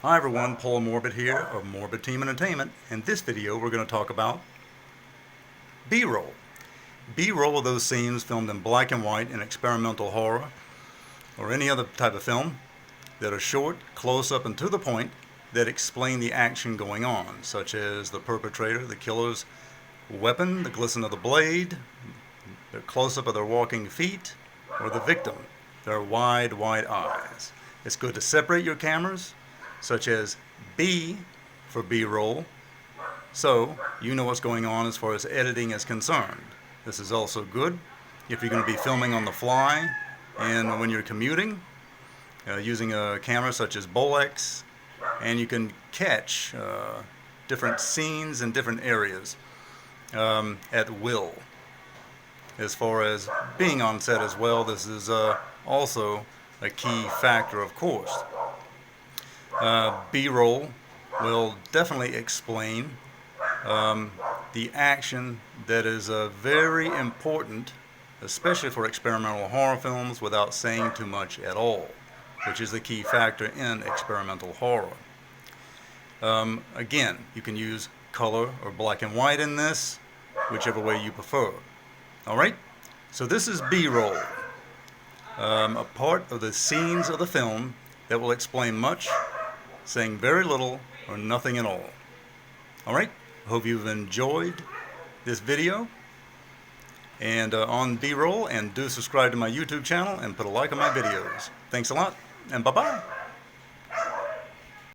Hi everyone, Paul Morbid here of Morbid Team Entertainment. In this video we're going to talk about B-roll. B-roll are those scenes filmed in black and white in experimental horror or any other type of film that are short, close up and to the point that explain the action going on, such as the perpetrator, the killer's weapon, the glisten of the blade, the close-up of their walking feet, or the victim, their wide eyes. It's good to separate your cameras, such as B for B-roll, so you know what's going on as far as editing is concerned. This is also good if you're going to be filming on the fly and when you're commuting, using a camera such as Bolex, and you can catch different scenes in different areas at will. As far as being on set as well, this is also a key factor, of course. B-roll will definitely explain the action that is very important, especially for experimental horror films, without saying too much at all, which is the key factor in experimental horror. Again, you can use color or black and white in this, whichever way you prefer. Alright, so this is B-roll, a part of the scenes of the film that will explain much, saying very little or nothing at all. Alright, hope you've enjoyed this video and on B-roll, and do subscribe to my YouTube channel and put a like on my videos. Thanks a lot, and bye-bye.